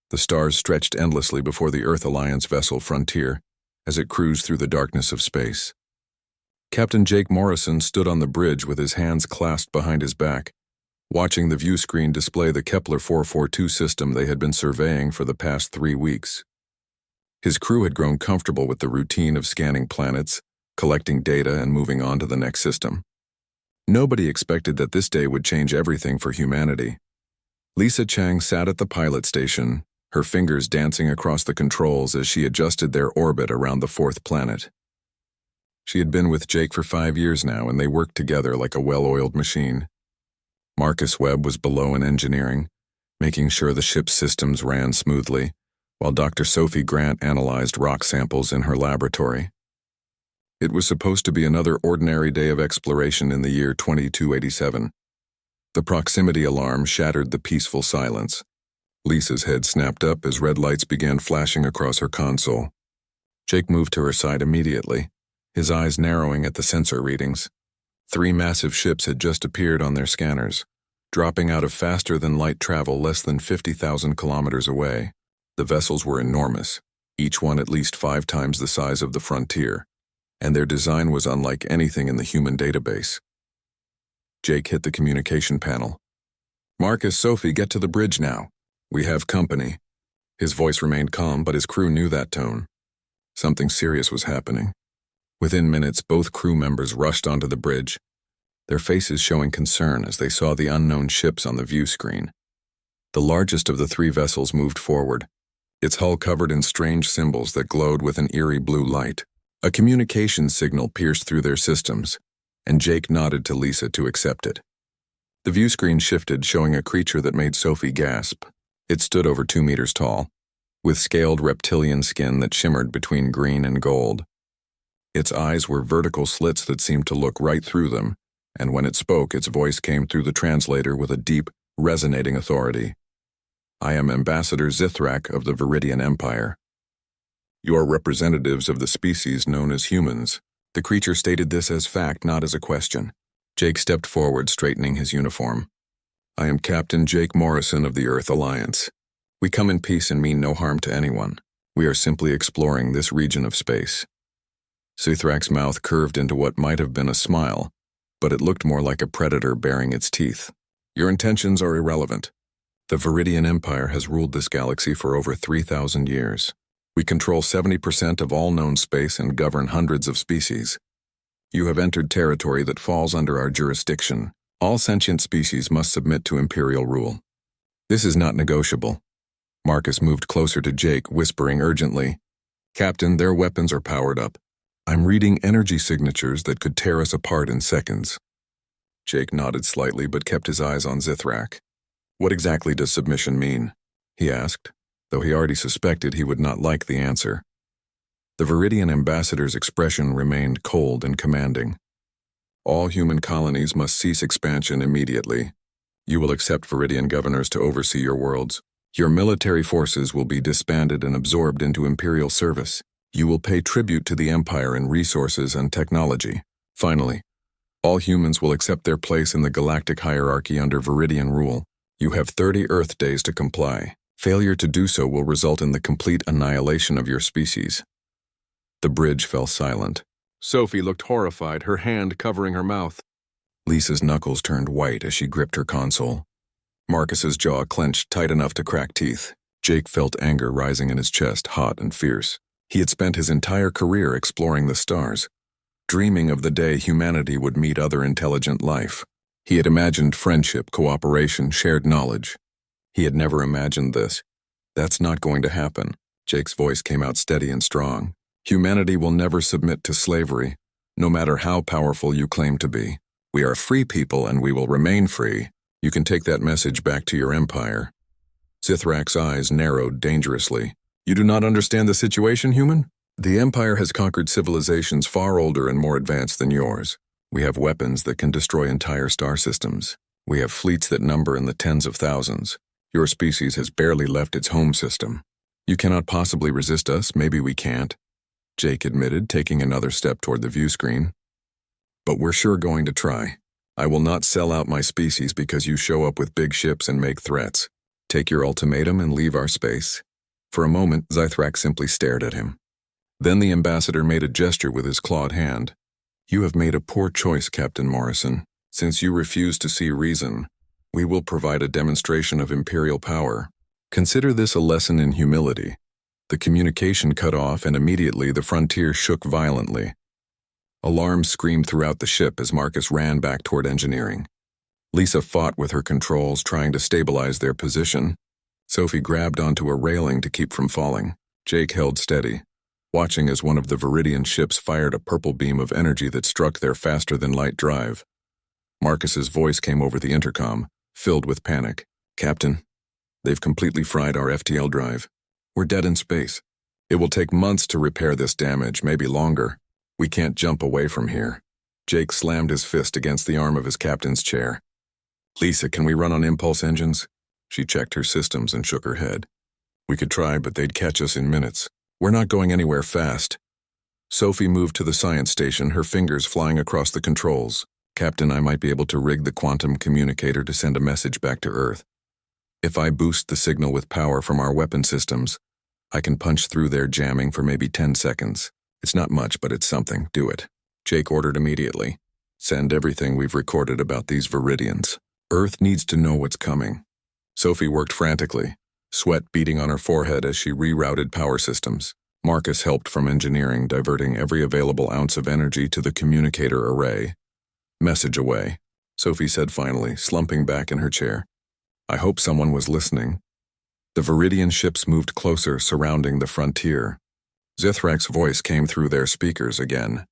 The stars stretched endlessly before the Earth Alliance vessel Frontier as it cruised through the darkness of space. Captain Jake Morrison stood on the bridge with his hands clasped behind his back, watching the view screen display the Kepler 442 system they had been surveying for the past 3 weeks. His crew had grown comfortable with the routine of scanning planets, collecting data, and moving on to the next system. Nobody expected that this day would change everything for humanity. Lisa Chang sat at the pilot station, her fingers dancing across the controls as she adjusted their orbit around the 4th planet. She had been with Jake for 5 years now, and they worked together like a well-oiled machine. Marcus Webb was below in engineering, making sure the ship's systems ran smoothly, while Dr. Sophie Grant analyzed rock samples in her laboratory. It was supposed to be another ordinary day of exploration in the year 2287. The proximity alarm shattered the peaceful silence. Lisa's head snapped up as red lights began flashing across her console. Jake moved to her side immediately, his eyes narrowing at the sensor readings. 3 massive ships had just appeared on their scanners, dropping out of faster-than-light travel less than 50,000 kilometers away. The vessels were enormous, each one at least 5 times the size of the Frontier, and their design was unlike anything in the human database. Jake hit the communication panel. "Marcus, Sophie, get to the bridge now. We have company." His voice remained calm, but his crew knew that tone. Something serious was happening. Within minutes, both crew members rushed onto the bridge, their faces showing concern as they saw the unknown ships on the view screen. The largest of the 3 vessels moved forward, its hull covered in strange symbols that glowed with an eerie blue light. A communication signal pierced through their systems, and Jake nodded to Lisa to accept it. The view screen shifted, showing a creature that made Sophie gasp. It stood over 2 meters tall, with scaled reptilian skin that shimmered between green and gold. Its eyes were vertical slits that seemed to look right through them, and when it spoke, its voice came through the translator with a deep, resonating authority. "I am Ambassador Zithrak of the Viridian Empire. You are representatives of the species known as humans." The creature stated this as fact, not as a question. Jake stepped forward, straightening his uniform. "I am Captain Jake Morrison of the Earth Alliance. We come in peace and mean no harm to anyone. We are simply exploring this region of space." Zithrak's mouth curved into what might have been a smile, but it looked more like a predator baring its teeth. "Your intentions are irrelevant. The Viridian Empire has ruled this galaxy for over 3,000 years. We control 70% of all known space and govern hundreds of species. You have entered territory that falls under our jurisdiction. All sentient species must submit to imperial rule. This is not negotiable." Marcus moved closer to Jake, whispering urgently, "Captain, their weapons are powered up. I'm reading energy signatures that could tear us apart in seconds." Jake nodded slightly but kept his eyes on Zithrak. "What exactly does submission mean?" he asked, though he already suspected he would not like the answer. The Viridian ambassador's expression remained cold and commanding. "All human colonies must cease expansion immediately. You will accept Viridian governors to oversee your worlds. Your military forces will be disbanded and absorbed into imperial service. You will pay tribute to the Empire in resources and technology. Finally, all humans will accept their place in the galactic hierarchy under Viridian rule. You have 30 Earth days to comply. Failure to do so will result in the complete annihilation of your species." The bridge fell silent. Sophie looked horrified, her hand covering her mouth. Lisa's knuckles turned white as she gripped her console. Marcus's jaw clenched tight enough to crack teeth. Jake felt anger rising in his chest, hot and fierce. He had spent his entire career exploring the stars, dreaming of the day humanity would meet other intelligent life. He had imagined friendship, cooperation, shared knowledge. He had never imagined this. "That's not going to happen." Jake's voice came out steady and strong. "Humanity will never submit to slavery, no matter how powerful you claim to be. We are free people and we will remain free. You can take that message back to your empire." Zithrak's eyes narrowed dangerously. "You do not understand the situation, human? The Empire has conquered civilizations far older and more advanced than yours. We have weapons that can destroy entire star systems. We have fleets that number in the tens of thousands. Your species has barely left its home system. You cannot possibly resist us, maybe we can't," Jake admitted, taking another step toward the view screen. "But we're sure going to try. I will not sell out my species because you show up with big ships and make threats. Take your ultimatum and leave our space. For a moment, Zythrak simply stared at him. Then the ambassador made a gesture with his clawed hand. You have made a poor choice, Captain Morrison. Since you refuse to see reason, we will provide a demonstration of imperial power. Consider this a lesson in humility. The communication cut off, and immediately the frontier shook violently. Alarms screamed throughout the ship as Marcus ran back toward engineering. Lisa fought with her controls, trying to stabilize their position. Sophie grabbed onto a railing to keep from falling. Jake held steady, watching as one of the Viridian ships fired a purple beam of energy that struck their faster-than-light drive. Marcus's voice came over the intercom, filled with panic. Captain, they've completely fried our FTL drive. We're dead in space. It will take months to repair this damage, maybe longer. We can't jump away from here. Jake slammed his fist against the arm of his captain's chair. Lisa, can we run on impulse engines? She checked her systems and shook her head. We could try, but they'd catch us in minutes. We're not going anywhere fast. Sophie moved to the science station, her fingers flying across the controls. Captain, I might be able to rig the quantum communicator to send a message back to Earth. If I boost the signal with power from our weapon systems, I can punch through their jamming for maybe 10 seconds. It's not much, but it's something. Do it. Jake ordered immediately. Send everything we've recorded about these Viridians. Earth needs to know what's coming. Sophie worked frantically, sweat beading on her forehead as she rerouted power systems. Marcus helped from engineering, diverting every available ounce of energy to the communicator array. Message away, Sophie said finally, slumping back in her chair. I hope someone was listening. The Viridian ships moved closer, surrounding the frontier. Zithrak's voice came through their speakers again.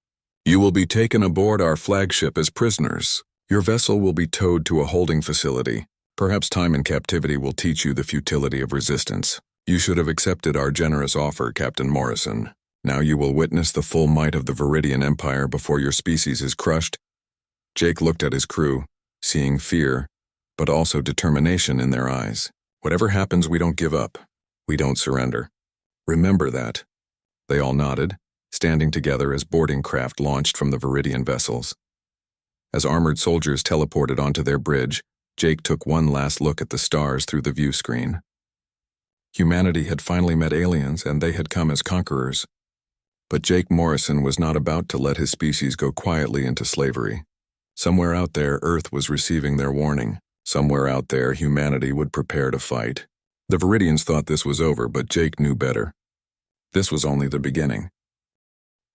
You will be taken aboard our flagship as prisoners. Your vessel will be towed to a holding facility. Perhaps time in captivity will teach you the futility of resistance. You should have accepted our generous offer, Captain Morrison. Now you will witness the full might of the Viridian Empire before your species is crushed. Jake looked at his crew, seeing fear, but also determination in their eyes. Whatever happens, we don't give up. We don't surrender. Remember that. They all nodded, standing together as boarding craft launched from the Viridian vessels. As armored soldiers teleported onto their bridge, Jake took one last look at the stars through the view screen. Humanity had finally met aliens, and they had come as conquerors. But Jake Morrison was not about to let his species go quietly into slavery. Somewhere out there, Earth was receiving their warning. Somewhere out there, humanity would prepare to fight. The Viridians thought this was over, but Jake knew better. This was only the beginning.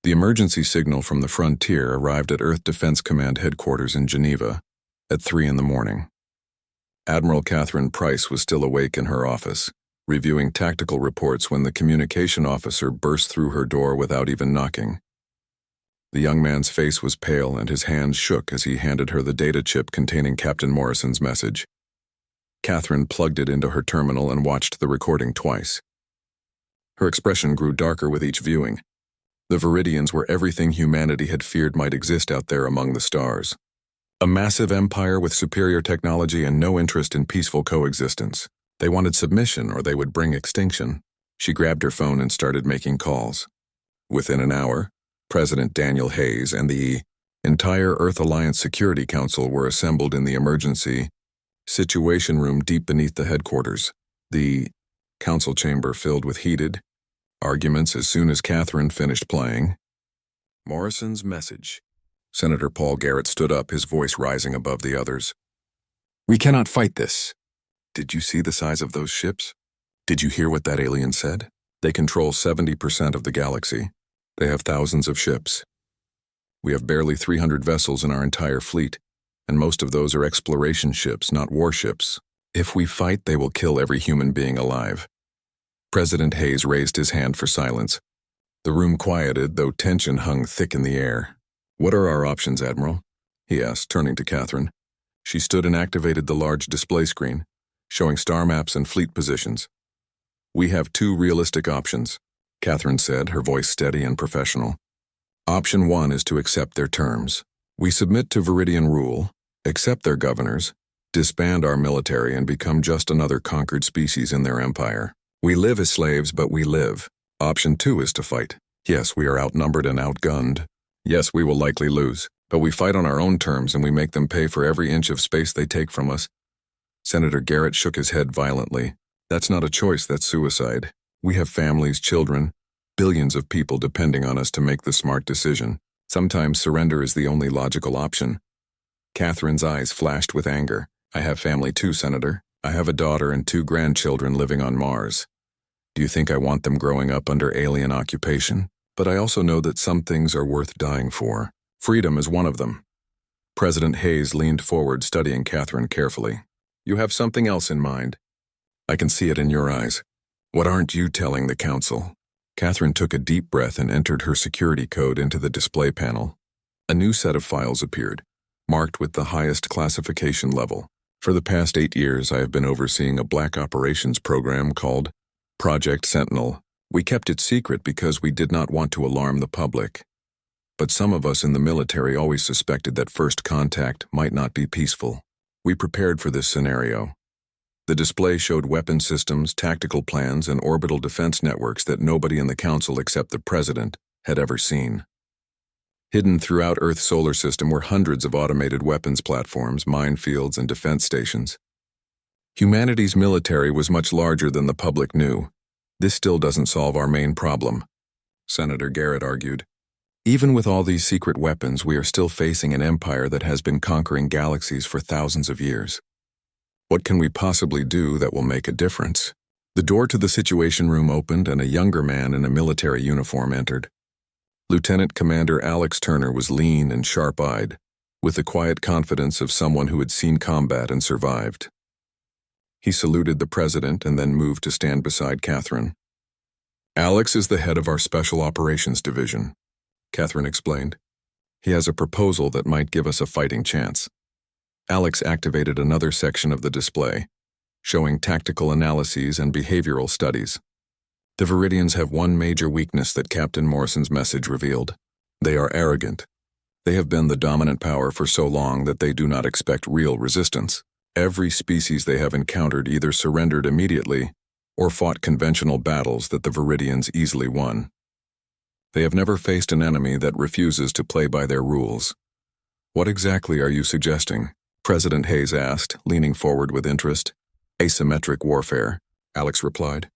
The emergency signal from the frontier arrived at Earth Defense Command headquarters in Geneva at 3 a.m. Admiral Catherine Price was still awake in her office, reviewing tactical reports when the communication officer burst through her door without even knocking. The young man's face was pale and his hands shook as he handed her the data chip containing Captain Morrison's message. Catherine plugged it into her terminal and watched the recording twice. Her expression grew darker with each viewing. The Viridians were everything humanity had feared might exist out there among the stars. A massive empire with superior technology and no interest in peaceful coexistence. They wanted submission or they would bring extinction. She grabbed her phone and started making calls. Within an hour, President Daniel Hayes and the entire Earth Alliance Security Council were assembled in the emergency situation room deep beneath the headquarters. The council chamber filled with heated arguments as soon as Catherine finished playing. Morrison's message. Senator Paul Garrett stood up, his voice rising above the others. We cannot fight this. Did you see the size of those ships? Did you hear what that alien said? They control 70% of the galaxy. They have thousands of ships. We have barely 300 vessels in our entire fleet, and most of those are exploration ships, not warships. If we fight, they will kill every human being alive. President Hayes raised his hand for silence. The room quieted, though tension hung thick in the air. What are our options, Admiral? He asked, turning to Catherine. She stood and activated the large display screen, showing star maps and fleet positions. We have 2 realistic options, Catherine said, her voice steady and professional. Option 1 is to accept their terms. We submit to Viridian rule, accept their governors, disband our military, and become just another conquered species in their empire. We live as slaves, but we live. Option 2 is to fight. Yes, we are outnumbered and outgunned. Yes, we will likely lose, but we fight on our own terms and we make them pay for every inch of space they take from us. Senator Garrett shook his head violently. That's not a choice, that's suicide. We have families, children, billions of people depending on us to make the smart decision. Sometimes surrender is the only logical option. Catherine's eyes flashed with anger. I have family too, Senator. I have a daughter and 2 grandchildren living on Mars. Do you think I want them growing up under alien occupation? But I also know that some things are worth dying for. Freedom is one of them. President Hayes leaned forward, studying Catherine carefully. You have something else in mind. I can see it in your eyes. What aren't you telling the council? Catherine took a deep breath and entered her security code into the display panel. A new set of files appeared, marked with the highest classification level. For the past 8 years, I have been overseeing a black operations program called Project Sentinel. We kept it secret because we did not want to alarm the public. But some of us in the military always suspected that first contact might not be peaceful. We prepared for this scenario. The display showed weapon systems, tactical plans, and orbital defense networks that nobody in the council except the president had ever seen. Hidden throughout Earth's solar system were hundreds of automated weapons platforms, minefields, and defense stations. Humanity's military was much larger than the public knew. This still doesn't solve our main problem, Senator Garrett argued. Even with all these secret weapons, we are still facing an empire that has been conquering galaxies for thousands of years. What can we possibly do that will make a difference? The door to the Situation Room opened and a younger man in a military uniform entered. Lieutenant Commander Alex Turner was lean and sharp-eyed, with the quiet confidence of someone who had seen combat and survived. He saluted the president and then moved to stand beside Catherine. Alex is the head of our Special Operations Division, Catherine explained. He has a proposal that might give us a fighting chance. Alex activated another section of the display, showing tactical analyses and behavioral studies. The Viridians have one major weakness that Captain Morrison's message revealed. They are arrogant. They have been the dominant power for so long that they do not expect real resistance. Every species they have encountered either surrendered immediately or fought conventional battles that the Viridians easily won. They have never faced an enemy that refuses to play by their rules. What exactly are you suggesting? President Hayes asked, leaning forward with interest. Asymmetric warfare, Alex replied.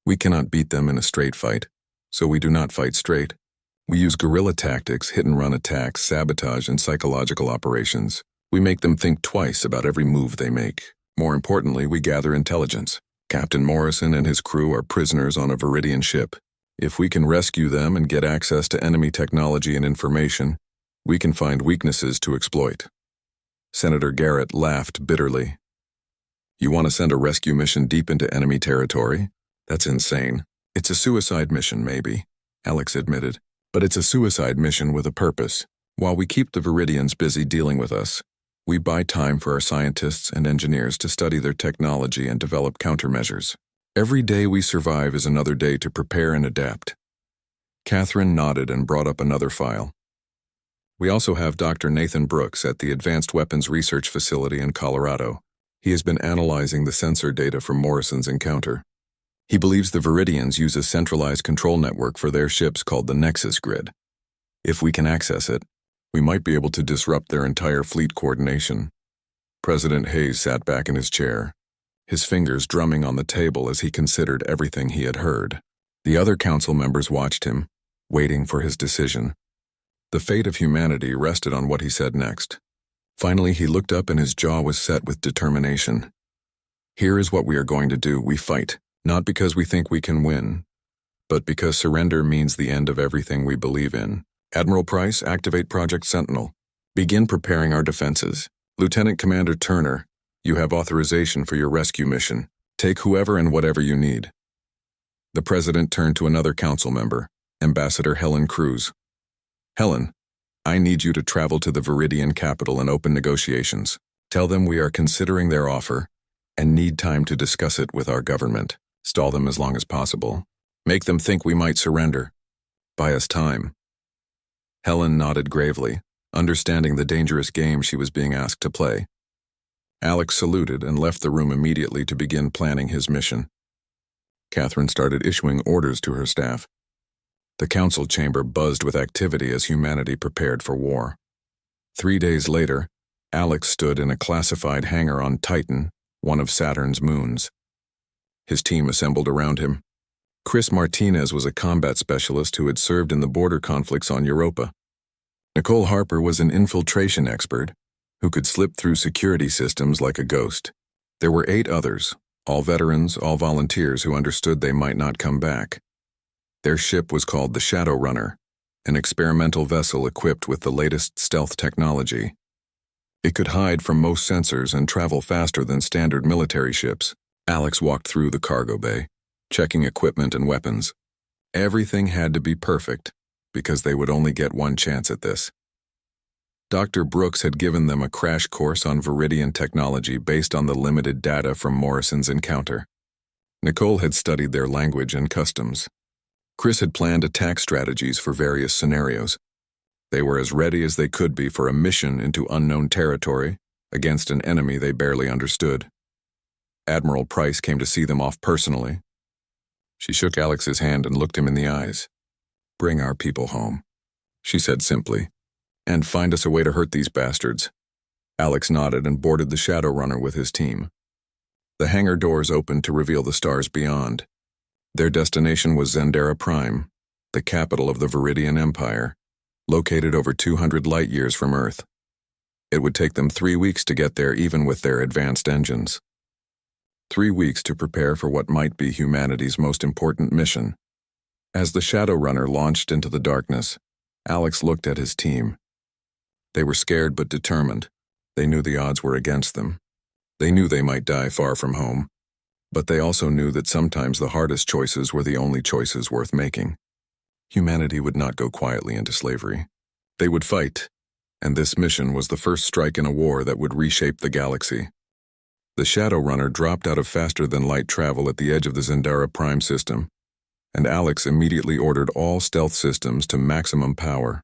We cannot beat them in a straight fight, so we do not fight straight. We use guerrilla tactics, hit-and-run attacks, sabotage, and psychological operations. We make them think twice about every move they make. More importantly, we gather intelligence. Captain Morrison and his crew are prisoners on a Viridian ship. If we can rescue them and get access to enemy technology and information, we can find weaknesses to exploit. Senator Garrett laughed bitterly. You want to send a rescue mission deep into enemy territory? That's insane. It's a suicide mission, maybe, Alex admitted. But it's a suicide mission with a purpose. While we keep the Viridians busy dealing with us, we buy time for our scientists and engineers to study their technology and develop countermeasures. Every day we survive is another day to prepare and adapt. Catherine nodded and brought up another file. We also have Dr. Nathan Brooks at the Advanced Weapons Research Facility in Colorado. He has been analyzing the sensor data from Morrison's encounter. He believes the Viridians use a centralized control network for their ships called the Nexus Grid. If we can access it, we might be able to disrupt their entire fleet coordination. President Hayes sat back in his chair, his fingers drumming on the table as he considered everything he had heard. The other council members watched him, waiting for his decision. The fate of humanity rested on what he said next. Finally, he looked up and his jaw was set with determination. Here is what we are going to do. We fight, not because we think we can win, but because surrender means the end of everything we believe in. Admiral Price, activate Project Sentinel. Begin preparing our defenses. Lieutenant Commander Turner, you have authorization for your rescue mission. Take whoever and whatever you need. The president turned to another council member, Ambassador Helen Cruz. Helen, I need you to travel to the Viridian capital and open negotiations. Tell them we are considering their offer and need time to discuss it with our government. Stall them as long as possible. Make them think we might surrender. Buy us time. Helen nodded gravely, understanding the dangerous game she was being asked to play. Alex saluted and left the room immediately to begin planning his mission. Catherine started issuing orders to her staff. The council chamber buzzed with activity as humanity prepared for war. 3 days later, Alex stood in a classified hangar on Titan, one of Saturn's moons. His team assembled around him. Chris Martinez was a combat specialist who had served in the border conflicts on Europa. Nicole Harper was an infiltration expert who could slip through security systems like a ghost. There were 8 others, all veterans, all volunteers who understood they might not come back. Their ship was called the Shadow Runner, an experimental vessel equipped with the latest stealth technology. It could hide from most sensors and travel faster than standard military ships. Alex walked through the cargo bay, checking equipment and weapons. Everything had to be perfect, because they would only get one chance at this. Dr. Brooks had given them a crash course on Viridian technology based on the limited data from Morrison's encounter. Nicole had studied their language and customs. Chris had planned attack strategies for various scenarios. They were as ready as they could be for a mission into unknown territory against an enemy they barely understood. Admiral Price came to see them off personally. She shook Alex's hand and looked him in the eyes. "Bring our people home," she said simply, "and find us a way to hurt these bastards." Alex nodded and boarded the Shadow Runner with his team. The hangar doors opened to reveal the stars beyond. Their destination was Zendara Prime, the capital of the Viridian Empire, located over 200 light-years from Earth. It would take them 3 weeks to get there even with their advanced engines. 3 weeks to prepare for what might be humanity's most important mission. As the Shadow Runner launched into the darkness, Alex looked at his team. They were scared but determined. They knew the odds were against them. They knew they might die far from home, but they also knew that sometimes the hardest choices were the only choices worth making. Humanity would not go quietly into slavery. They would fight, and this mission was the first strike in a war that would reshape the galaxy. The Shadow Runner dropped out of faster-than-light travel at the edge of the Zendara Prime system, and Alex immediately ordered all stealth systems to maximum power.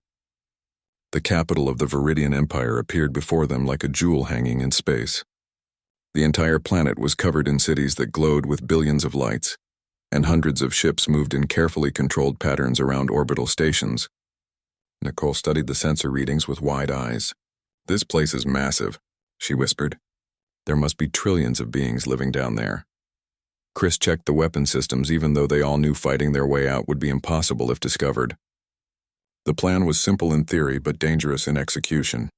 The capital of the Viridian Empire appeared before them like a jewel hanging in space. The entire planet was covered in cities that glowed with billions of lights, and hundreds of ships moved in carefully controlled patterns around orbital stations. Nicole studied the sensor readings with wide eyes. "This place is massive," she whispered. "There must be trillions of beings living down there." Chris checked the weapon systems even though they all knew fighting their way out would be impossible if discovered. The plan was simple in theory but dangerous in execution.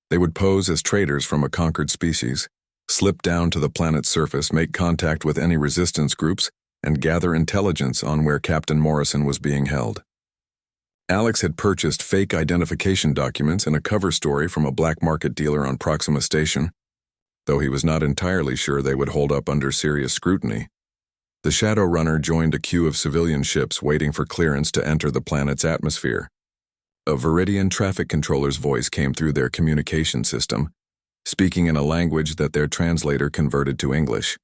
They would pose as traders from a conquered species, slip down to the planet's surface, make contact with any resistance groups, and gather intelligence on where Captain Morrison was being held. Alex had purchased fake identification documents and a cover story from a black market dealer on Proxima Station, though he was not entirely sure they would hold up under serious scrutiny. The Shadow Runner joined a queue of civilian ships waiting for clearance to enter the planet's atmosphere. A Viridian traffic controller's voice came through their communication system, speaking in a language that their translator converted to English.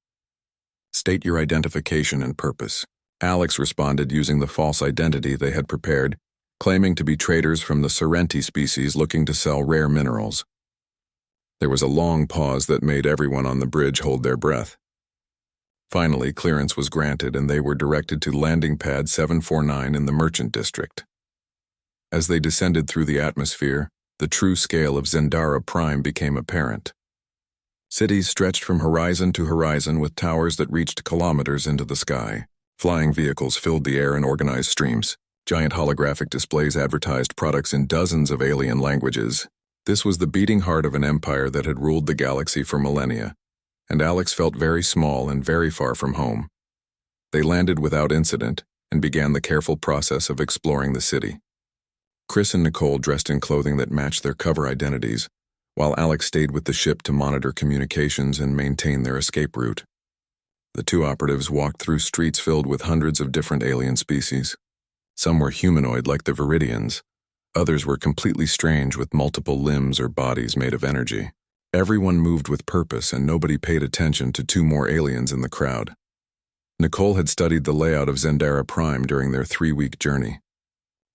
"State your identification and purpose." Alex responded using the false identity they had prepared, claiming to be traders from the Sorrenti species looking to sell rare minerals. There was a long pause that made everyone on the bridge hold their breath. Finally, clearance was granted and they were directed to landing pad 749 in the Merchant District. As they descended through the atmosphere, the true scale of Zendara Prime became apparent. Cities stretched from horizon to horizon with towers that reached kilometers into the sky. Flying vehicles filled the air in organized streams. Giant holographic displays advertised products in dozens of alien languages. This was the beating heart of an empire that had ruled the galaxy for millennia, and Alex felt very small and very far from home. They landed without incident and began the careful process of exploring the city. Chris and Nicole dressed in clothing that matched their cover identities, while Alex stayed with the ship to monitor communications and maintain their escape route. The two operatives walked through streets filled with hundreds of different alien species. Some were humanoid like the Viridians. Others were completely strange with multiple limbs or bodies made of energy. Everyone moved with purpose and nobody paid attention to 2 more aliens in the crowd. Nicole had studied the layout of Zendara Prime during their 3-week journey.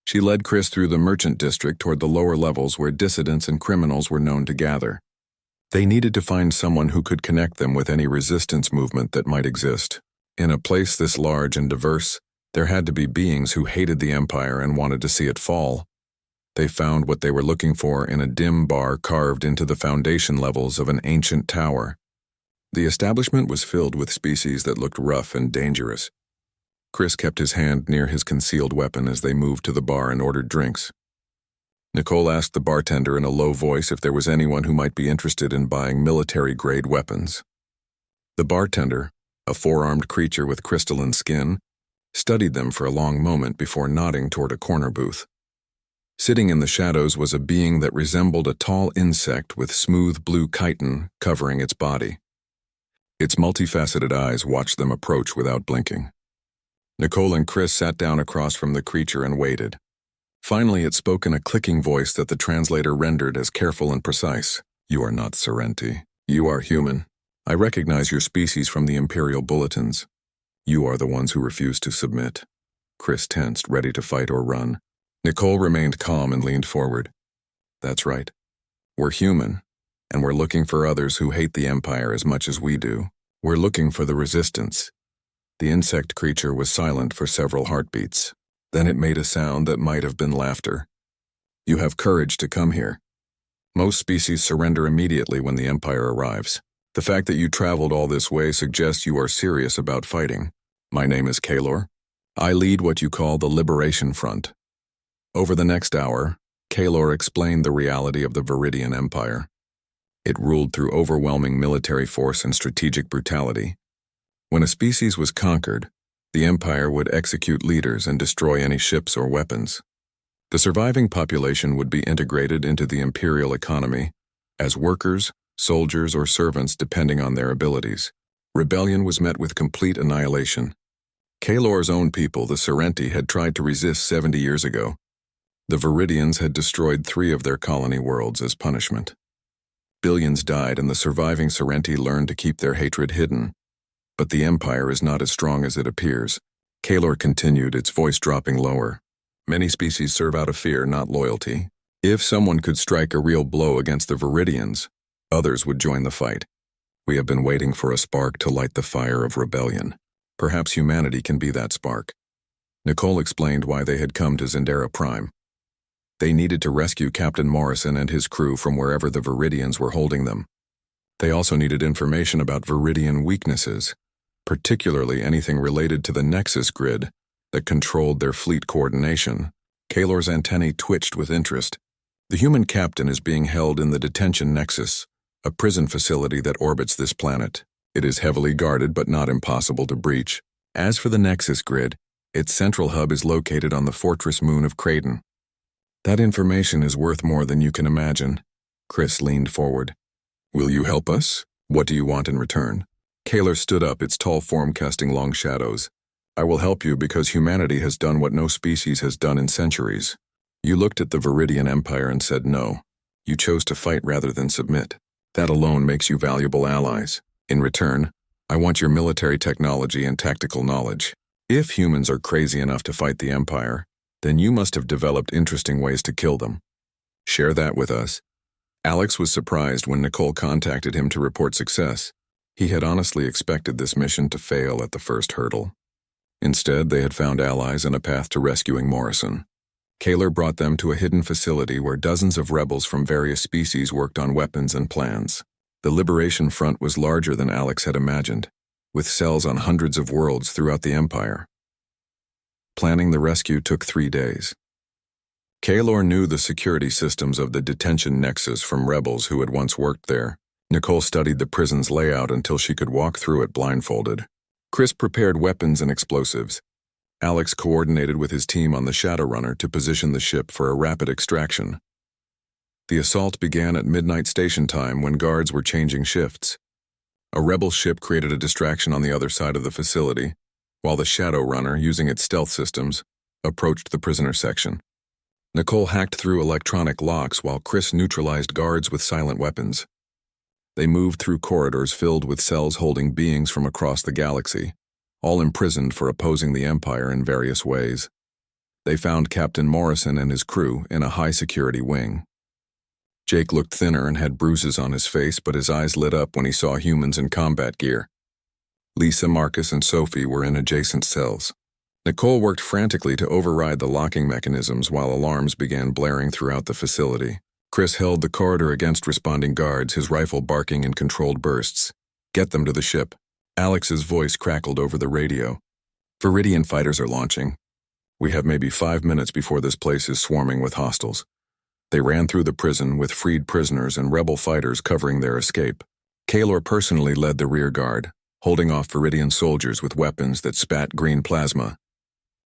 She led Chris through the Merchant District toward the lower levels where dissidents and criminals were known to gather. They needed to find someone who could connect them with any resistance movement that might exist. In a place this large and diverse, there had to be beings who hated the Empire and wanted to see it fall. They found what they were looking for in a dim bar carved into the foundation levels of an ancient tower. The establishment was filled with species that looked rough and dangerous. Chris kept his hand near his concealed weapon as they moved to the bar and ordered drinks. Nicole asked the bartender in a low voice if there was anyone who might be interested in buying military-grade weapons. The bartender, a four-armed creature with crystalline skin, studied them for a long moment before nodding toward a corner booth. Sitting in the shadows was a being that resembled a tall insect with smooth blue chitin covering its body. Its multifaceted eyes watched them approach without blinking. Nicole and Chris sat down across from the creature and waited. Finally, it spoke in a clicking voice that the translator rendered as careful and precise. "You are not Sorrenti. You are human. I recognize your species from the Imperial bulletins. You are the ones who refuse to submit." Chris tensed, ready to fight or run. Nicole remained calm and leaned forward. "That's right. We're human, and we're looking for others who hate the Empire as much as we do. We're looking for the resistance." The insect creature was silent for several heartbeats. Then it made a sound that might have been laughter. "You have courage to come here. Most species surrender immediately when the Empire arrives. The fact that you traveled all this way suggests you are serious about fighting. My name is Kaylor. I lead what you call the Liberation Front." Over the next hour, Kaylor explained the reality of the Viridian Empire. It ruled through overwhelming military force and strategic brutality. When a species was conquered, the Empire would execute leaders and destroy any ships or weapons. The surviving population would be integrated into the Imperial economy as workers, soldiers, or servants depending on their abilities. Rebellion was met with complete annihilation. Kaylor's own people, the Sorrenti, had tried to resist 70 years ago. The Viridians had destroyed 3 of their colony worlds as punishment. Billions died, and the surviving Sorrenti learned to keep their hatred hidden. But the Empire is not as strong as it appears. Kaylor continued, its voice dropping lower. Many species serve out of fear, not loyalty. If someone could strike a real blow against the Viridians, others would join the fight. We have been waiting for a spark to light the fire of rebellion. Perhaps humanity can be that spark. Nicole explained why they had come to Zendara Prime. They needed to rescue Captain Morrison and his crew from wherever the Viridians were holding them. They also needed information about Viridian weaknesses, particularly anything related to the Nexus grid that controlled their fleet coordination. Kaylor's antennae twitched with interest. The human captain is being held in the Detention Nexus, a prison facility that orbits this planet. It is heavily guarded but not impossible to breach. As for the Nexus grid, its central hub is located on the fortress moon of Creighton. That information is worth more than you can imagine. Chris leaned forward. "Will you help us? What do you want in return?" Kaylor stood up, its tall form casting long shadows. "I will help you because humanity has done what no species has done in centuries. You looked at the Viridian Empire and said no. You chose to fight rather than submit. That alone makes you valuable allies. In return, I want your military technology and tactical knowledge. If humans are crazy enough to fight the Empire, then you must have developed interesting ways to kill them. Share that with us." Alex was surprised when Nicole contacted him to report success. He had honestly expected this mission to fail at the first hurdle. Instead, they had found allies and a path to rescuing Morrison. Kaylor brought them to a hidden facility where dozens of rebels from various species worked on weapons and plans. The Liberation Front was larger than Alex had imagined, with cells on hundreds of worlds throughout the Empire. Planning the rescue took 3 days. Kaylor knew the security systems of the Detention Nexus from rebels who had once worked there. Nicole studied the prison's layout until she could walk through it blindfolded. Chris prepared weapons and explosives. Alex coordinated with his team on the Shadowrunner to position the ship for a rapid extraction. The assault began at midnight station time when guards were changing shifts. A rebel ship created a distraction on the other side of the facility, while the Shadowrunner, using its stealth systems, approached the prisoner section. Nicole hacked through electronic locks while Chris neutralized guards with silent weapons. They moved through corridors filled with cells holding beings from across the galaxy, all imprisoned for opposing the Empire in various ways. They found Captain Morrison and his crew in a high-security wing. Jake looked thinner and had bruises on his face, but his eyes lit up when he saw humans in combat gear. Lisa, Marcus, and Sophie were in adjacent cells. Nicole worked frantically to override the locking mechanisms while alarms began blaring throughout the facility. Chris held the corridor against responding guards, his rifle barking in controlled bursts. Get them to the ship. Alex's voice crackled over the radio. Viridian fighters are launching. We have maybe 5 minutes before this place is swarming with hostiles. They ran through the prison with freed prisoners and rebel fighters covering their escape. Kaelor personally led the rear guard, holding off Viridian soldiers with weapons that spat green plasma.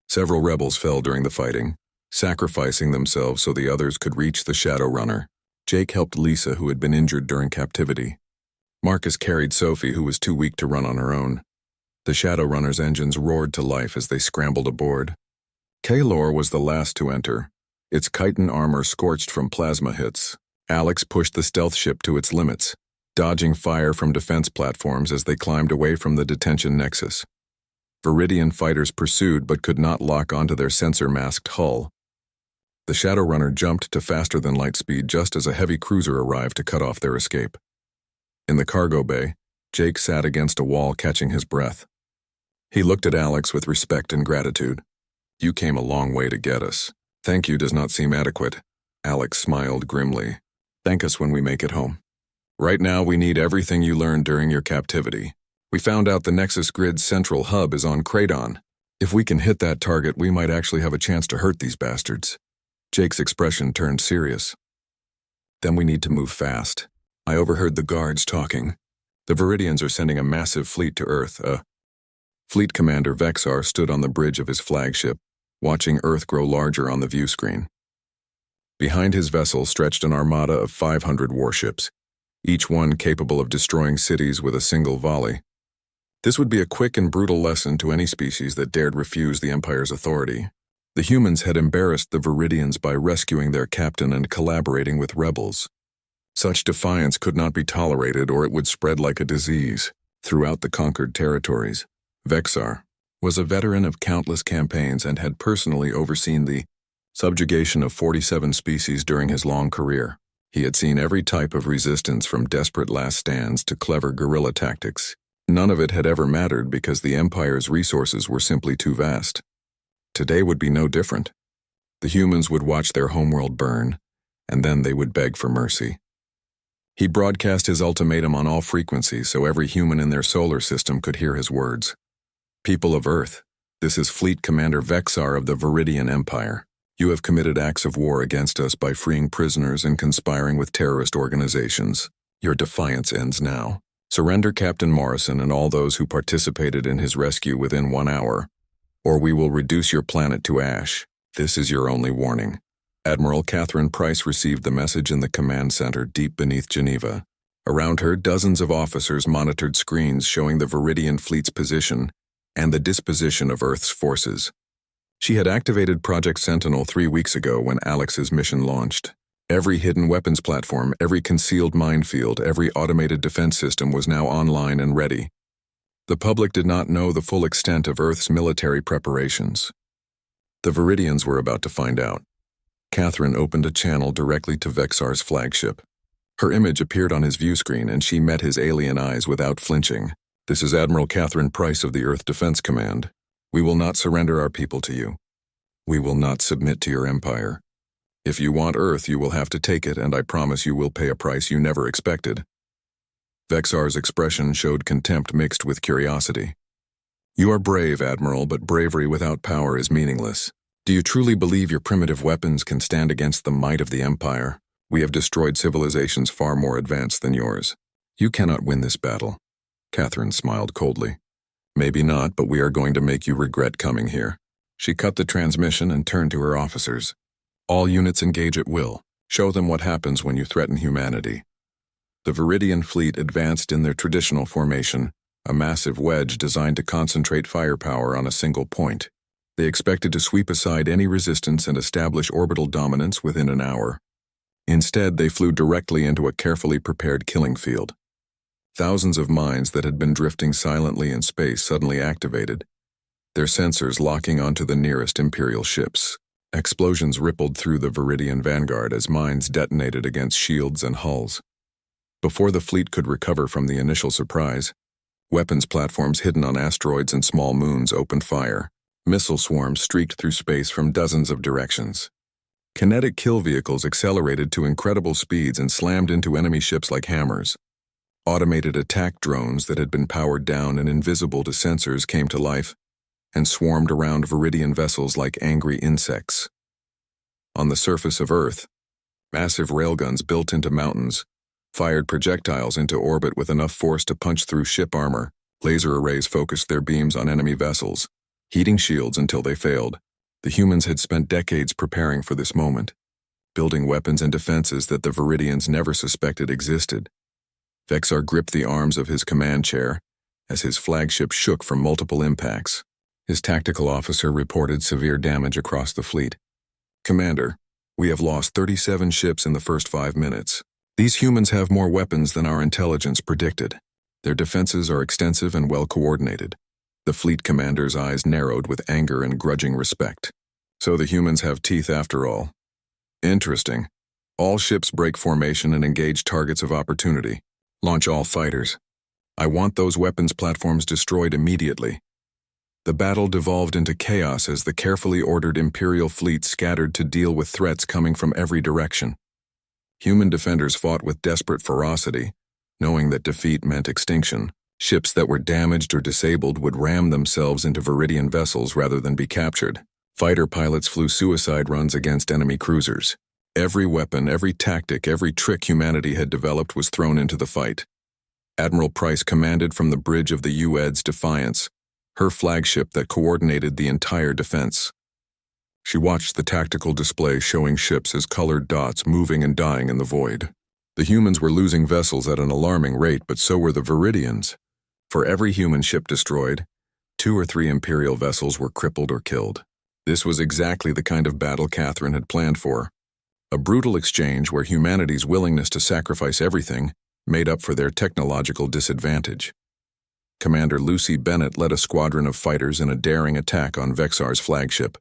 Several rebels fell during the fighting, sacrificing themselves so the others could reach the Shadow Runner. Jake helped Lisa, who had been injured during captivity. Marcus carried Sophie, who was too weak to run on her own. The Shadow Runner's engines roared to life as they scrambled aboard. Kaelor was the last to enter, its chitin armor scorched from plasma hits. Alex pushed the stealth ship to its limits, dodging fire from defense platforms as they climbed away from the detention nexus. Viridian fighters pursued but could not lock onto their sensor-masked hull. The Shadow Runner jumped to faster-than-light speed just as a heavy cruiser arrived to cut off their escape. In the cargo bay, Jake sat against a wall catching his breath. He looked at Alex with respect and gratitude. You came a long way to get us. Thank you does not seem adequate. Alex smiled grimly. Thank us when we make it home. Right now we need everything you learned during your captivity. We found out the Nexus Grid's central hub is on Kraton. If we can hit that target, we might actually have a chance to hurt these bastards. Jake's expression turned serious. Then we need to move fast. I overheard the guards talking. The Viridians are sending a massive fleet to Earth. Fleet Commander Vexar stood on the bridge of his flagship, watching Earth grow larger on the view screen. Behind his vessel stretched an armada of 500 warships, each one capable of destroying cities with a single volley. This would be a quick and brutal lesson to any species that dared refuse the Empire's authority. The humans had embarrassed the Viridians by rescuing their captain and collaborating with rebels. Such defiance could not be tolerated, or it would spread like a disease throughout the conquered territories. Vexar was a veteran of countless campaigns and had personally overseen the subjugation of 47 species during his long career. He had seen every type of resistance, from desperate last stands to clever guerrilla tactics. None of it had ever mattered because the Empire's resources were simply too vast. Today would be no different. The humans would watch their homeworld burn, and then they would beg for mercy. He broadcast his ultimatum on all frequencies so every human in their solar system could hear his words. People of Earth, this is Fleet Commander Vexar of the Viridian Empire. You have committed acts of war against us by freeing prisoners and conspiring with terrorist organizations. Your defiance ends now. Surrender Captain Morrison and all those who participated in his rescue within 1 hour, or we will reduce your planet to ash. This is your only warning. Admiral Catherine Price received the message in the command center deep beneath Geneva. Around her, dozens of officers monitored screens showing the Viridian fleet's position and the disposition of Earth's forces. She had activated Project Sentinel 3 weeks ago when Alex's mission launched. Every hidden weapons platform, every concealed minefield, every automated defense system was now online and ready. The public did not know the full extent of Earth's military preparations. The Viridians were about to find out. Catherine opened a channel directly to Vexar's flagship. Her image appeared on his view screen and she met his alien eyes without flinching. This is Admiral Catherine Price of the Earth Defense Command. We will not surrender our people to you. We will not submit to your empire. If you want Earth, you will have to take it, and I promise you will pay a price you never expected. Vexar's expression showed contempt mixed with curiosity. You are brave, Admiral, but bravery without power is meaningless. Do you truly believe your primitive weapons can stand against the might of the Empire? We have destroyed civilizations far more advanced than yours. You cannot win this battle. Catherine smiled coldly. Maybe not, but we are going to make you regret coming here. She cut the transmission and turned to her officers. All units engage at will. Show them what happens when you threaten humanity. The Viridian fleet advanced in their traditional formation, a massive wedge designed to concentrate firepower on a single point. They expected to sweep aside any resistance and establish orbital dominance within an hour. Instead, they flew directly into a carefully prepared killing field. Thousands of mines that had been drifting silently in space suddenly activated, their sensors locking onto the nearest Imperial ships. Explosions rippled through the Viridian vanguard as mines detonated against shields and hulls. Before the fleet could recover from the initial surprise, weapons platforms hidden on asteroids and small moons opened fire. Missile swarms streaked through space from dozens of directions. Kinetic kill vehicles accelerated to incredible speeds and slammed into enemy ships like hammers. Automated attack drones that had been powered down and invisible to sensors came to life and swarmed around Viridian vessels like angry insects. On the surface of Earth, massive railguns built into mountains fired projectiles into orbit with enough force to punch through ship armor. Laser arrays focused their beams on enemy vessels, heating shields until they failed. The humans had spent decades preparing for this moment, building weapons and defenses that the Viridians never suspected existed. Vexar gripped the arms of his command chair as his flagship shook from multiple impacts. His tactical officer reported severe damage across the fleet. "Commander, we have lost 37 ships in the first 5 minutes. These humans have more weapons than our intelligence predicted. Their defenses are extensive and well-coordinated." The fleet commander's eyes narrowed with anger and grudging respect. "So the humans have teeth after all. Interesting. All ships break formation and engage targets of opportunity. Launch all fighters. I want those weapons platforms destroyed immediately." The battle devolved into chaos as the carefully ordered Imperial fleet scattered to deal with threats coming from every direction. Human defenders fought with desperate ferocity, knowing that defeat meant extinction. Ships that were damaged or disabled would ram themselves into Viridian vessels rather than be captured. Fighter pilots flew suicide runs against enemy cruisers. Every weapon, every tactic, every trick humanity had developed was thrown into the fight. Admiral Price commanded from the bridge of the UED's Defiance, her flagship that coordinated the entire defense. She watched the tactical display showing ships as colored dots moving and dying in the void. The humans were losing vessels at an alarming rate, but so were the Viridians. For every human ship destroyed, 2 or 3 Imperial vessels were crippled or killed. This was exactly the kind of battle Catherine had planned for. A brutal exchange where humanity's willingness to sacrifice everything made up for their technological disadvantage. Commander Lucy Bennett led a squadron of fighters in a daring attack on Vexar's flagship.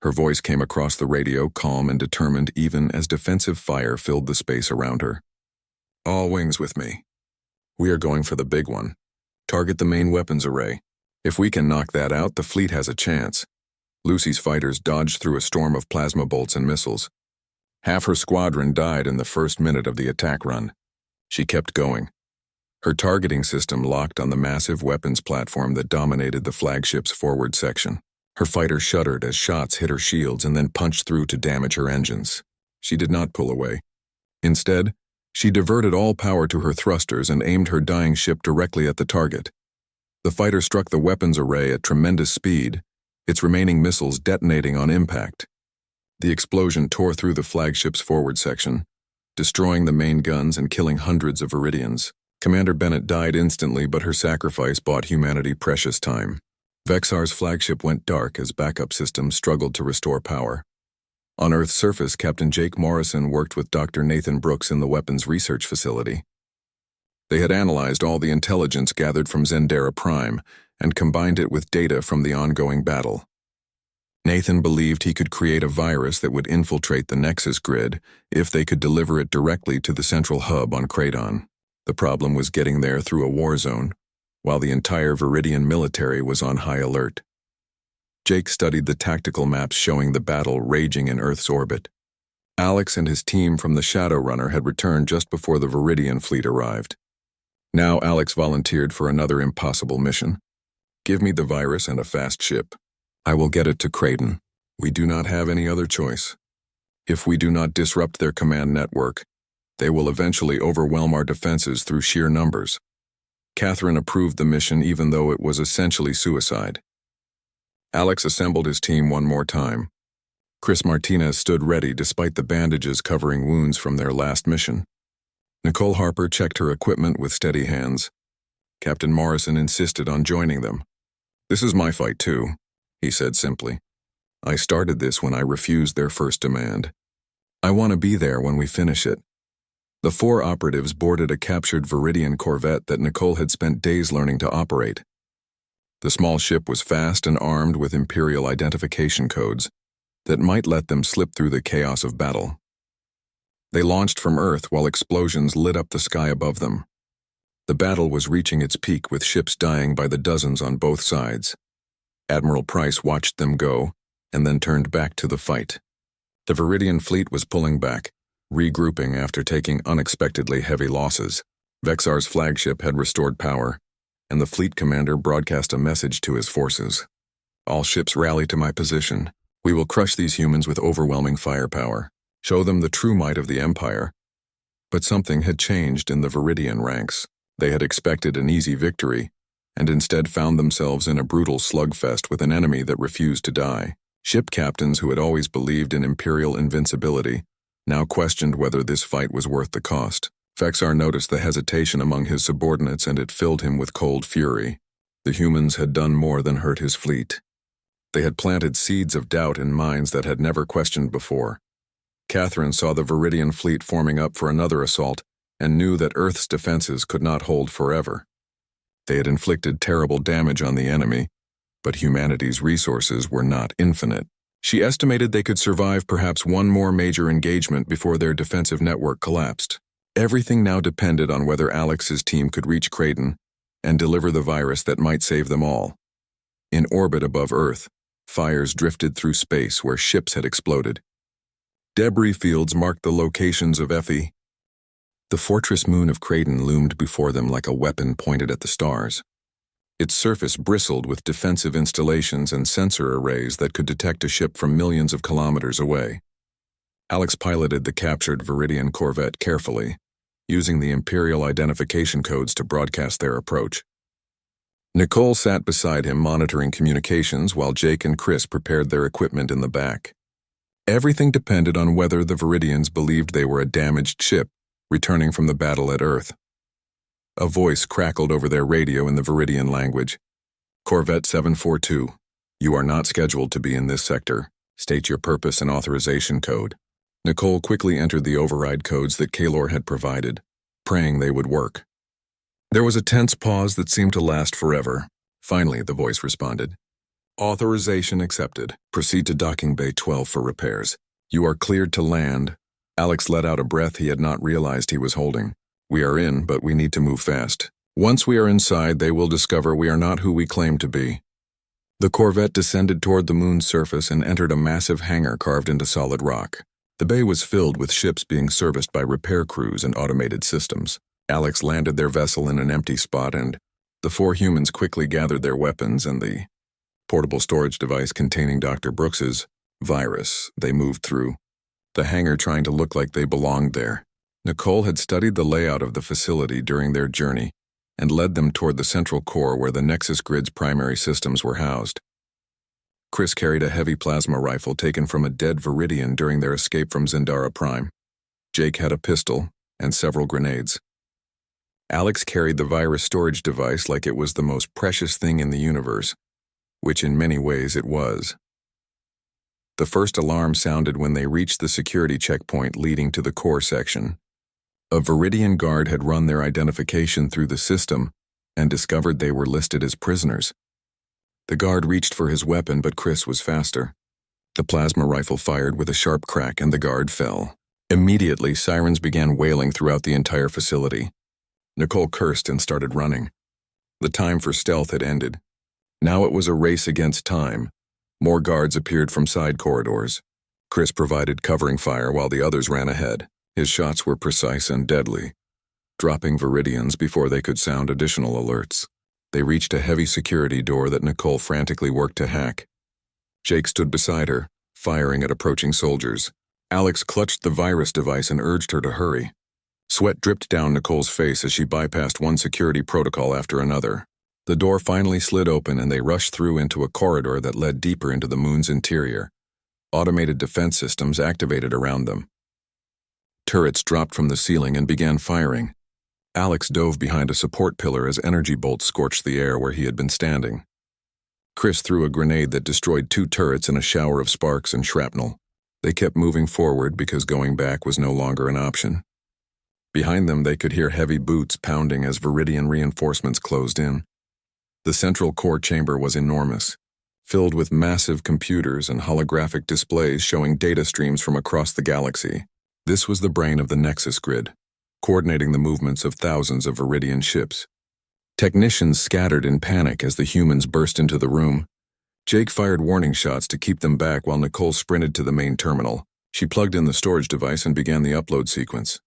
Her voice came across the radio, calm and determined even as defensive fire filled the space around her. "All wings with me. We are going for the big one. Target the main weapons array. If we can knock that out, the fleet has a chance." Lucy's fighters dodged through a storm of plasma bolts and missiles. Half her squadron died in the first minute of the attack run. She kept going. Her targeting system locked on the massive weapons platform that dominated the flagship's forward section. Her fighter shuddered as shots hit her shields and then punched through to damage her engines. She did not pull away. Instead, she diverted all power to her thrusters and aimed her dying ship directly at the target. The fighter struck the weapons array at tremendous speed, its remaining missiles detonating on impact. The explosion tore through the flagship's forward section, destroying the main guns and killing hundreds of Viridians. Commander Bennett died instantly, but her sacrifice bought humanity precious time. Vexar's flagship went dark as backup systems struggled to restore power. On Earth's surface, Captain Jake Morrison worked with Dr. Nathan Brooks in the weapons research facility. They had analyzed all the intelligence gathered from Zendara Prime and combined it with data from the ongoing battle. Nathan believed he could create a virus that would infiltrate the Nexus grid if they could deliver it directly to the central hub on Kraton. The problem was getting there through a war zone, while the entire Viridian military was on high alert. Jake studied the tactical maps showing the battle raging in Earth's orbit. Alex and his team from the Shadowrunner had returned just before the Viridian fleet arrived. Now Alex volunteered for another impossible mission. "Give me the virus and a fast ship. I will get it to Kraton. We do not have any other choice. If we do not disrupt their command network, they will eventually overwhelm our defenses through sheer numbers." Catherine approved the mission even though it was essentially suicide. Alex assembled his team one more time. Chris Martinez stood ready despite the bandages covering wounds from their last mission. Nicole Harper checked her equipment with steady hands. Captain Morrison insisted on joining them. "This is my fight too," he said simply. "I started this when I refused their first demand. I want to be there when we finish it." The 4 operatives boarded a captured Viridian corvette that Nicole had spent days learning to operate. The small ship was fast and armed with Imperial identification codes that might let them slip through the chaos of battle. They launched from Earth while explosions lit up the sky above them. The battle was reaching its peak with ships dying by the dozens on both sides. Admiral Price watched them go and then turned back to the fight. The Viridian fleet was pulling back, regrouping after taking unexpectedly heavy losses. Vexar's flagship had restored power, and the fleet commander broadcast a message to his forces. All ships rally to my position. We will crush these humans with overwhelming firepower, show them the true might of the Empire. But something had changed in the Viridian ranks. They had expected an easy victory, and instead found themselves in a brutal slugfest with an enemy that refused to die. Ship captains who had always believed in Imperial invincibility now questioned whether this fight was worth the cost. Vexar noticed the hesitation among his subordinates, and it filled him with cold fury. The humans had done more than hurt his fleet. They had planted seeds of doubt in minds that had never questioned before. Catherine saw the Viridian fleet forming up for another assault and knew that Earth's defenses could not hold forever. They had inflicted terrible damage on the enemy, but humanity's resources were not infinite. She estimated they could survive perhaps one more major engagement before their defensive network collapsed. Everything now depended on whether Alex's team could reach Creighton and deliver the virus that might save them all. In orbit above Earth, fires drifted through space where ships had exploded. Debris fields marked the locations of HFY. The fortress moon of Creighton loomed before them like a weapon pointed at the stars. Its surface bristled with defensive installations and sensor arrays that could detect a ship from millions of kilometers away. Alex piloted the captured Viridian corvette carefully, using the Imperial identification codes to broadcast their approach. Nicole sat beside him monitoring communications while Jake and Chris prepared their equipment in the back. Everything depended on whether the Viridians believed they were a damaged ship returning from the battle at Earth. A voice crackled over their radio in the Viridian language. Corvette 742, you are not scheduled to be in this sector. State your purpose and authorization code. Nicole quickly entered the override codes that Kaylor had provided, praying they would work. There was a tense pause that seemed to last forever. Finally, the voice responded. Authorization accepted. Proceed to docking bay 12 for repairs. You are cleared to land. Alex let out a breath he had not realized he was holding. We are in, but we need to move fast. Once we are inside, they will discover we are not who we claim to be. The corvette descended toward the moon's surface and entered a massive hangar carved into solid rock. The bay was filled with ships being serviced by repair crews and automated systems. Alex landed their vessel in an empty spot, and the four humans quickly gathered their weapons and the portable storage device containing Dr. Brooks's virus. They moved through the hangar trying to look like they belonged there. Nicole had studied the layout of the facility during their journey and led them toward the central core where the Nexus Grid's primary systems were housed. Chris carried a heavy plasma rifle taken from a dead Viridian during their escape from Zendara Prime. Jake had a pistol and several grenades. Alex carried the virus storage device like it was the most precious thing in the universe, which in many ways it was. The first alarm sounded when they reached the security checkpoint leading to the core section. A Viridian guard had run their identification through the system and discovered they were listed as prisoners. The guard reached for his weapon, but Chris was faster. The plasma rifle fired with a sharp crack and the guard fell. Immediately, sirens began wailing throughout the entire facility. Nicole cursed and started running. The time for stealth had ended. Now it was a race against time. More guards appeared from side corridors. Chris provided covering fire while the others ran ahead. His shots were precise and deadly, dropping Viridians before they could sound additional alerts. They reached a heavy security door that Nicole frantically worked to hack. Jake stood beside her, firing at approaching soldiers. Alex clutched the virus device and urged her to hurry. Sweat dripped down Nicole's face as she bypassed one security protocol after another. The door finally slid open and they rushed through into a corridor that led deeper into the moon's interior. Automated defense systems activated around them. Turrets dropped from the ceiling and began firing. Alex dove behind a support pillar as energy bolts scorched the air where he had been standing. Chris threw a grenade that destroyed 2 turrets in a shower of sparks and shrapnel. They kept moving forward because going back was no longer an option. Behind them, they could hear heavy boots pounding as Viridian reinforcements closed in. The central core chamber was enormous, filled with massive computers and holographic displays showing data streams from across the galaxy. This was the brain of the Nexus Grid, coordinating the movements of thousands of Viridian ships. Technicians scattered in panic as the humans burst into the room. Jake fired warning shots to keep them back while Nicole sprinted to the main terminal. She plugged in the storage device and began the upload sequence.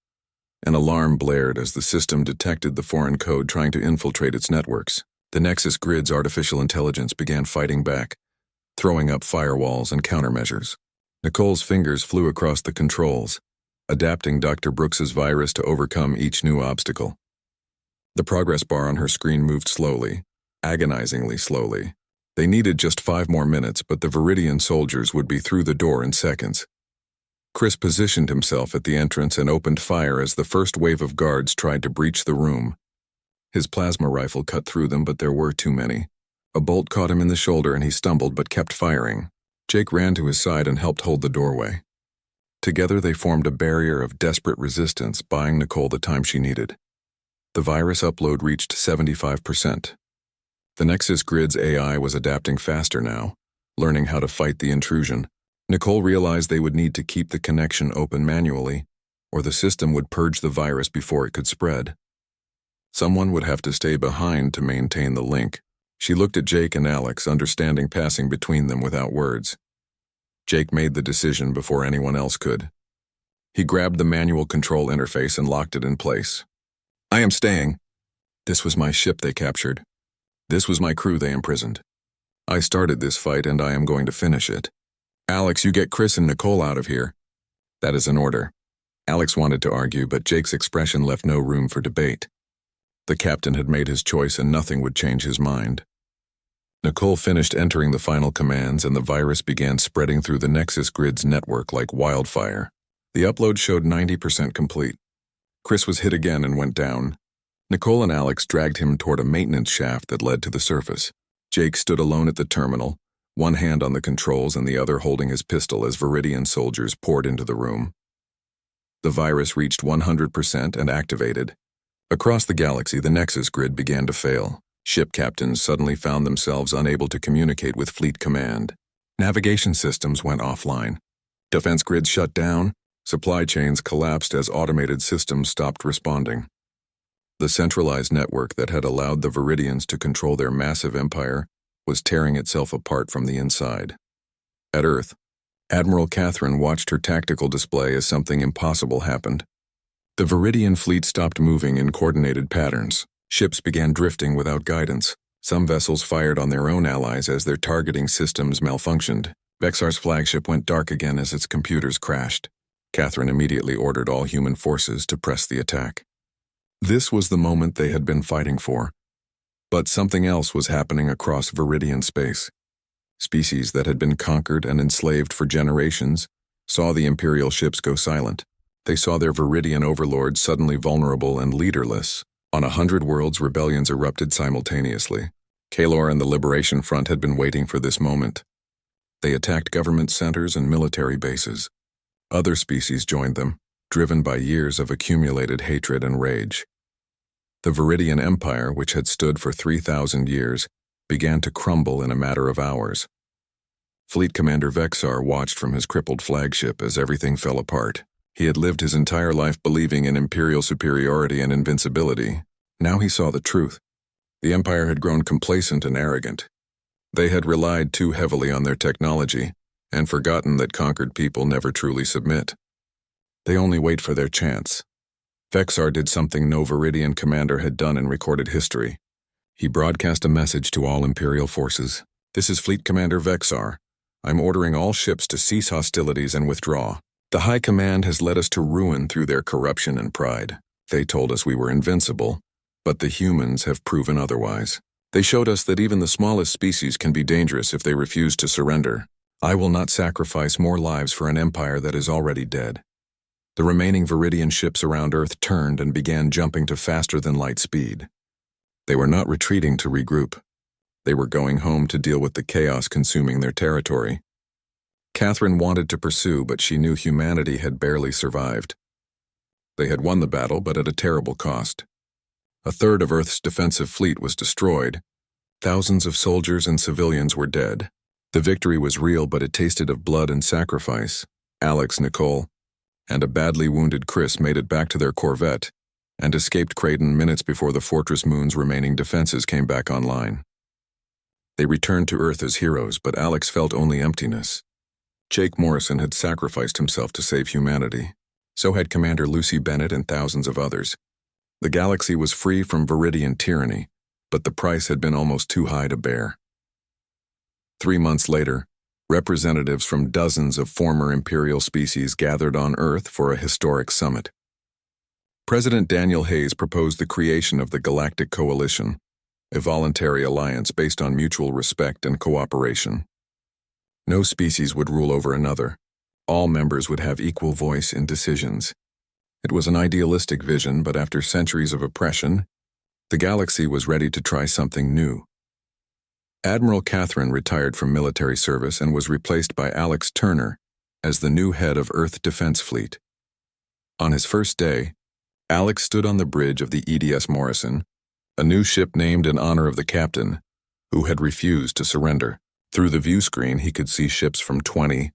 An alarm blared as the system detected the foreign code trying to infiltrate its networks. The Nexus grid's artificial intelligence began fighting back, throwing up firewalls and countermeasures. Nicole's fingers flew across the controls, adapting Dr. Brooks's virus to overcome each new obstacle. The progress bar on her screen moved slowly, agonizingly slowly. They needed just 5 more minutes, but the Viridian soldiers would be through the door in seconds. Chris positioned himself at the entrance and opened fire as the first wave of guards tried to breach the room. His plasma rifle cut through them, but there were too many. A bolt caught him in the shoulder and he stumbled but kept firing. Jake ran to his side and helped hold the doorway. Together they formed a barrier of desperate resistance, buying Nicole the time she needed. The virus upload reached 75%. The Nexus grid's AI was adapting faster now, learning how to fight the intrusion. Nicole realized they would need to keep the connection open manually, or the system would purge the virus before it could spread. Someone would have to stay behind to maintain the link. She looked at Jake and Alex, understanding passing between them without words. Jake made the decision before anyone else could. He grabbed the manual control interface and locked it in place. "I am staying. This was my ship they captured. This was my crew they imprisoned. I started this fight and I am going to finish it. Alex, you get Chris and Nicole out of here." "That is an order." Alex wanted to argue, but Jake's expression left no room for debate. The captain had made his choice and nothing would change his mind. Nicole finished entering the final commands and the virus began spreading through the Nexus grid's network like wildfire. The upload showed 90% complete. Chris was hit again and went down. Nicole and Alex dragged him toward a maintenance shaft that led to the surface. Jake stood alone at the terminal, one hand on the controls and the other holding his pistol as Viridian soldiers poured into the room. The virus reached 100% and activated. Across the galaxy, the Nexus grid began to fail. Ship captains suddenly found themselves unable to communicate with Fleet Command. Navigation systems went offline. Defense grids shut down. Supply chains collapsed as automated systems stopped responding. The centralized network that had allowed the Viridians to control their massive empire was tearing itself apart from the inside. At Earth, Admiral Catherine watched her tactical display as something impossible happened. The Viridian fleet stopped moving in coordinated patterns. Ships began drifting without guidance. Some vessels fired on their own allies as their targeting systems malfunctioned. Vexar's flagship went dark again as its computers crashed. Catherine immediately ordered all human forces to press the attack. This was the moment they had been fighting for. But something else was happening across Viridian space. Species that had been conquered and enslaved for generations saw the Imperial ships go silent. They saw their Viridian overlords suddenly vulnerable and leaderless. On 100 worlds, rebellions erupted simultaneously. Kalor and the Liberation Front had been waiting for this moment. They attacked government centers and military bases. Other species joined them, driven by years of accumulated hatred and rage. The Viridian Empire, which had stood for 3,000 years, began to crumble in a matter of hours. Fleet Commander Vexar watched from his crippled flagship as everything fell apart. He had lived his entire life believing in Imperial superiority and invincibility. Now he saw the truth. The Empire had grown complacent and arrogant. They had relied too heavily on their technology and forgotten that conquered people never truly submit. They only wait for their chance. Vexar did something no Viridian commander had done in recorded history. He broadcast a message to all Imperial forces. "This is Fleet Commander Vexar. I'm ordering all ships to cease hostilities and withdraw. The High Command has led us to ruin through their corruption and pride. They told us we were invincible, but the humans have proven otherwise. They showed us that even the smallest species can be dangerous if they refuse to surrender. I will not sacrifice more lives for an empire that is already dead." The remaining Viridian ships around Earth turned and began jumping to faster-than-light speed. They were not retreating to regroup. They were going home to deal with the chaos consuming their territory. Catherine wanted to pursue, but she knew humanity had barely survived. They had won the battle, but at a terrible cost. A third of Earth's defensive fleet was destroyed. Thousands of soldiers and civilians were dead. The victory was real, but it tasted of blood and sacrifice. Alex, Nicole, and a badly wounded Chris made it back to their corvette and escaped Creighton minutes before the Fortress Moon's remaining defenses came back online. They returned to Earth as heroes, but Alex felt only emptiness. Jake Morrison had sacrificed himself to save humanity. So had Commander Lucy Bennett and thousands of others. The galaxy was free from Viridian tyranny, but the price had been almost too high to bear. 3 months later, representatives from dozens of former imperial species gathered on Earth for a historic summit. President Daniel Hayes proposed the creation of the Galactic Coalition, a voluntary alliance based on mutual respect and cooperation. No species would rule over another. All members would have equal voice in decisions. It was an idealistic vision, but after centuries of oppression, the galaxy was ready to try something new. Admiral Catherine retired from military service and was replaced by Alex Turner as the new head of Earth Defense Fleet. On his first day, Alex stood on the bridge of the EDS Morrison, a new ship named in honor of the captain, who had refused to surrender. Through the view screen, he could see ships from 20,